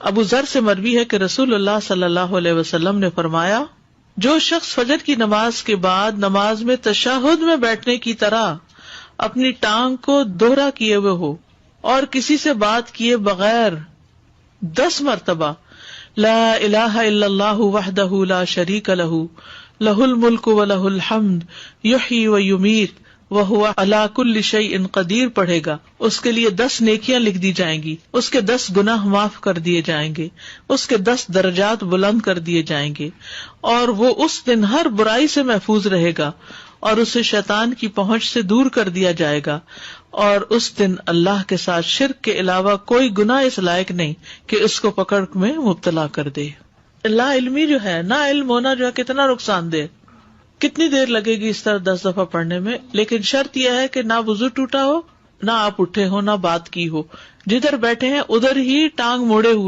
ابو ذر سے مروی ہے کہ رسول اللہ صلی اللہ علیہ وسلم نے فرمایا، جو شخص فجر کی نماز کے بعد نماز میں تشہد میں بیٹھنے کی طرح اپنی ٹانگ کو دوہرا کیے ہوئے ہو اور کسی سے بات کیے بغیر 10 مرتبہ لا الہ الا اللہ وحدہ لا شریک لہ لہ الملک ولہ الحمد یحیی ویمیت وہو علی کل شیء قدیر پڑھے گا، اس کے لیے 10 نیکیاں لکھ دی جائیں گی، اس کے 10 گناہ معاف کر دیے جائیں گے، اس کے 10 درجات بلند کر دیے جائیں گے، اور وہ اس دن ہر برائی سے محفوظ رہے گا اور اسے شیطان کی پہنچ سے دور کر دیا جائے گا، اور اس دن اللہ کے ساتھ شرک کے علاوہ کوئی گناہ اس لائق نہیں کہ اس کو پکڑ میں مبتلا کر دے۔ لا علمی جو ہے، نا علم ہونا جو ہے کتنا نقصان دہ، کتنی دیر لگے گی اس طرح 10 دفعہ پڑھنے میں، لیکن شرط یہ ہے کہ نہ وضو ٹوٹا ہو، نہ آپ اٹھے ہو، نہ بات کی ہو، جدھر بیٹھے ہیں ادھر ہی ٹانگ موڑے ہوئے